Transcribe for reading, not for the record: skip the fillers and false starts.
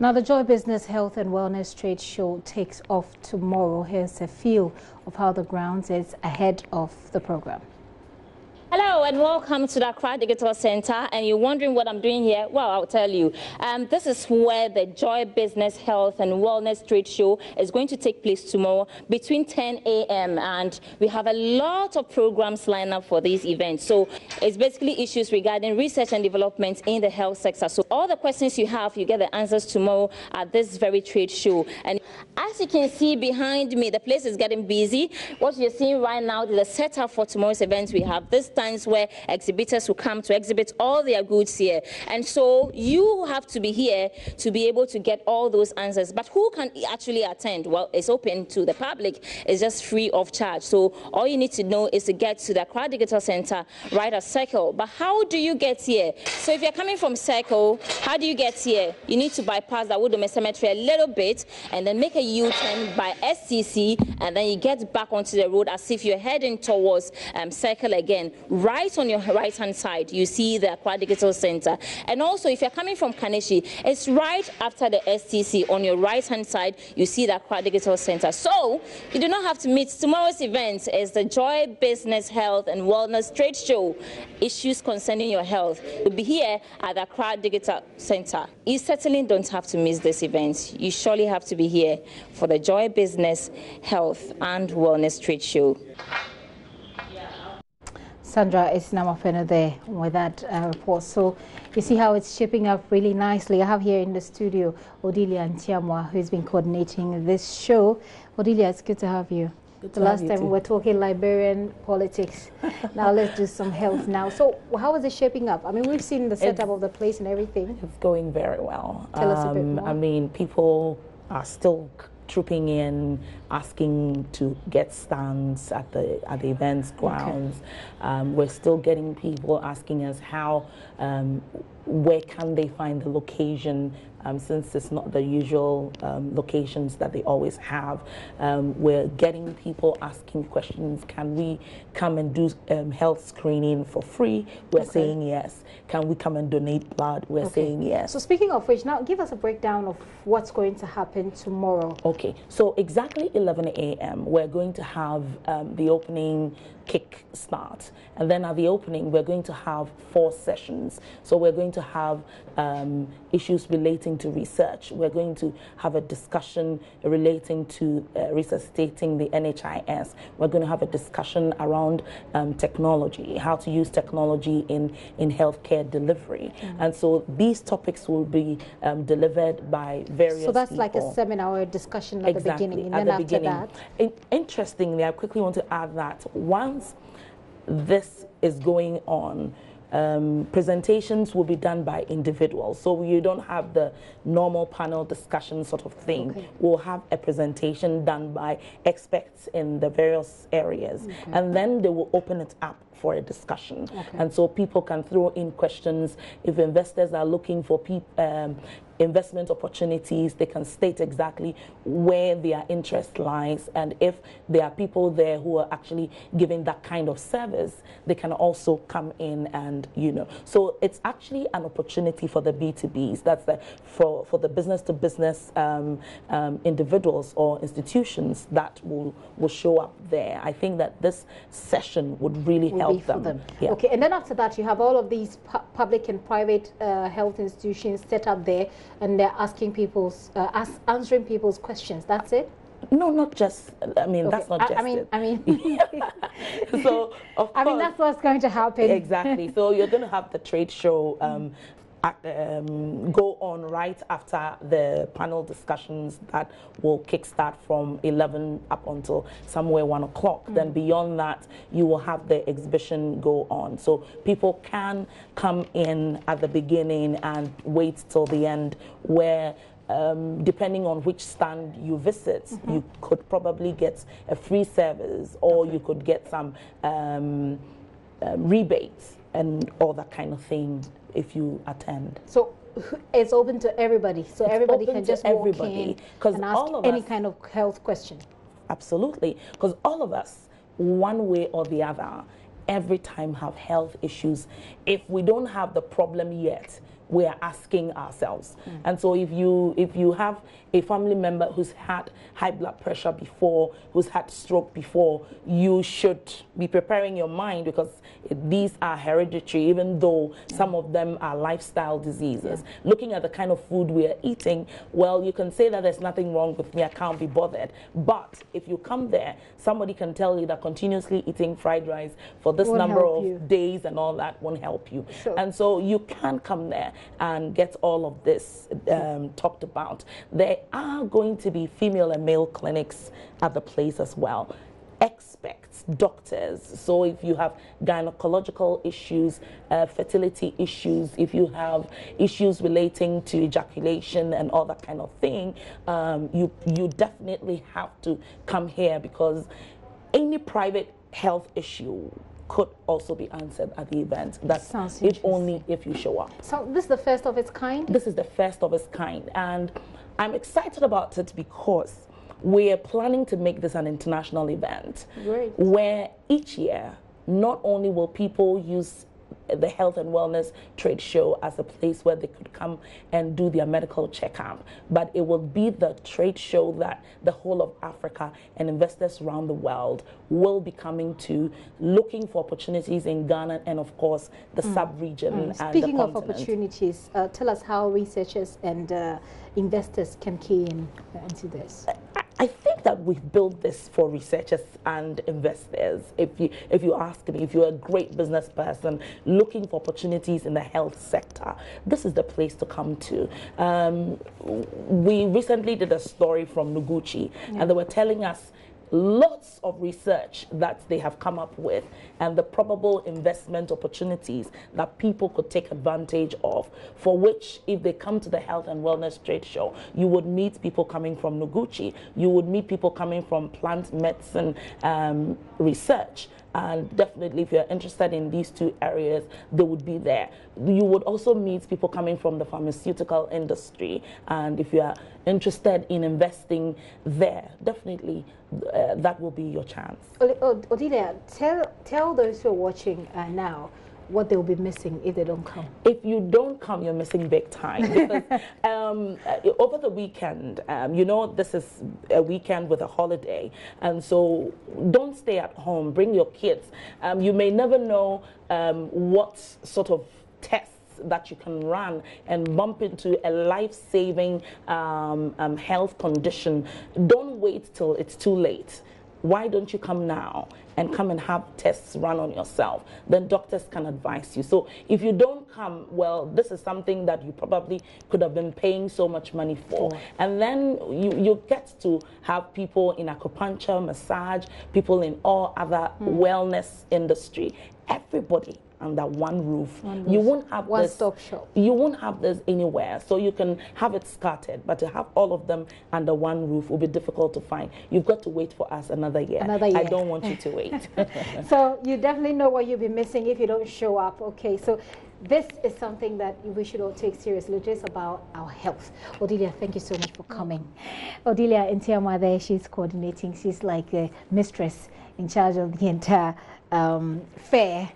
Now, the Joy Business Health and Wellness Trade Show takes off tomorrow. Here's a feel of how the grounds is ahead of the program. Hello and welcome to the Accra Digital Center. And you're wondering what I'm doing here? Well, I'll tell you. This is where the Joy Business Health and Wellness Trade Show is going to take place tomorrow between 10 a.m. And we have a lot of programs lined up for these events. So it's basically issues regarding research and development in the health sector. So all the questions you have, you get the answers tomorrow at this very trade show. And as you can see behind me, the place is getting busy. What you're seeing right now is the setup for tomorrow's event. We have this times where exhibitors will come to exhibit all their goods here, and so you have to be here to be able to get all those answers. But who can actually attend? Well, it's open to the public. It's just free of charge. So all you need to know is to get to the Accra Digital Center right at Circle. But how do you get here? So if you're coming from Circle, how do you get here? You need to bypass the Woodome Cemetery a little bit and then make a U-turn by STC, and then you get back onto the road as if you're heading towards Circle again. Right on your right-hand side, you see the Accra Digital Center. And also, if you're coming from Kaneshie, it's right after the STC. On your right-hand side, you see the Accra Digital Center. So you do not have to meet. Tomorrow's event is the Joy Business Health and Wellness Trade Show. Issues concerning your health will be here at the Accra Digital Center. You certainly don't have to miss this event. You surely have to be here for the Joy Business Health and Wellness Trade Show. Sandra Isinamafeno there with that report. So you see how it's shaping up really nicely. I have here in the studio Odilia Ntiamwa, who's been coordinating this show. Odilia, it's good to have you. The last time we were talking Liberian politics. Now let's do some health now. So how is it shaping up? I mean, we've seen the setup of the place and everything. It's going very well. Tell us a bit more. I mean, people are still trooping in, asking to get stands at the events grounds. Okay. We're still getting people asking us where can they find the location, since it's not the usual locations that they always have. We're getting people asking questions. Can we come and do health screening for free? We're saying yes. Can we come and donate blood? We're saying yes. So speaking of which, now give us a breakdown of what's going to happen tomorrow. Okay, so exactly 11 a.m. we're going to have the opening kick start, and then at the opening we're going to have 4 sessions. So we're going to have issues relating to research. We're going to have a discussion relating to resuscitating the NHIS. We're going to have a discussion around technology, how to use technology in healthcare delivery. And so these topics will be delivered by various So that's people. like a seminar discussion at the beginning, and at then the beginning. Interestingly, I quickly want to add that once this is going on, presentations will be done by individuals. So you don't have the normal panel discussion sort of thing. Okay. We'll have a presentation done by experts in the various areas. Okay. And then they will open it up for a discussion. Okay. And so people can throw in questions. If investors are looking for investment opportunities, they can state exactly where their interest lies, and if there are people there who are actually giving that kind of service, they can also come in and, so it's actually an opportunity for the B2Bs. That's for the business to business individuals or institutions that will show up there. I think that this session would really help them. Yeah. Okay, and then after that you have all of these public and private health institutions set up there, and they're asking answering people's questions. That's it? No, not just. I mean, okay. That's not just. I mean. So of course, that's what's going to happen. Exactly. So you're going to have the trade show go on right after the panel discussions that will kickstart from 11 up until somewhere 1 o'clock. Then beyond that, you will have the exhibition go on. So people can come in at the beginning and wait till the end, where depending on which stand you visit, you could probably get a free service, or you could get some rebates and all that kind of thing if you attend. So it's open to everybody, so everybody can just walk in and ask any kind of health question. Absolutely, because all of us, one way or the other, every time have health issues. If we don't have the problem yet, we are asking ourselves. And so if you have a family member who's had high blood pressure before, who's had stroke before, you should be preparing your mind, because these are hereditary, even though some of them are lifestyle diseases. Looking at the kind of food we are eating, well, you can say that there's nothing wrong with me, I can't be bothered. But if you come there, somebody can tell you that continuously eating fried rice for this number of days and all that won't help you. And so you can come there and get all of this talked about. There are going to be female and male clinics at the place as well. Experts, doctors. So if you have gynecological issues, fertility issues, if you have issues relating to ejaculation and all that kind of thing, you definitely have to come here, because any private health issue could also be answered at the event. That's if only if you show up. So this is the first of its kind? This is the first of its kind, and I'm excited about it because we are planning to make this an international event. Great. Where each year, not only will people use the Health and Wellness Trade Show as a place where they could come and do their medical checkup, but it will be the trade show that the whole of Africa and investors around the world will be coming to, looking for opportunities in Ghana and, of course, the sub-region and the continent. Speaking of opportunities, tell us how researchers and investors can key in into this. I think that we've built this for researchers and investors. If you ask me, if you're a great business person looking for opportunities in the health sector, this is the place to come to. We recently did a story from Noguchi, and they were telling us lots of research that they have come up with and the probable investment opportunities that people could take advantage of, for which if they come to the Health and Wellness Trade Show, you would meet people coming from Noguchi, you would meet people coming from plant medicine research, and definitely if you're interested in these two areas, they would be there. You would also meet people coming from the pharmaceutical industry, and if you are interested in investing there, definitely that will be your chance. Odilia, tell those who are watching now what they'll be missing if they don't come. If you don't come, you're missing big time. Because over the weekend, you know, this is a weekend with a holiday, and so don't stay at home. Bring your kids. You may never know what sort of tests that you can run and bump into a life-saving health condition. Don't wait till it's too late. Why don't you come now and come and have tests run on yourself? Then doctors can advise you. So if you don't come, well, this is something that you probably could have been paying so much money for. And then you get to have people in acupuncture, massage, people in all other wellness industry, everybody under one roof. You won't have one-stop shop. You won't have this anywhere. So you can have it scattered, but to have all of them under one roof will be difficult to find. You've got to wait for us another year. I don't want you to wait. So you definitely know what you'll be missing if you don't show up. Okay, so this is something that we should all take seriously, just about our health. Odilia, thank you so much for coming. Odilia Ntiamwa there, she's coordinating. She's like a mistress in charge of the entire fair.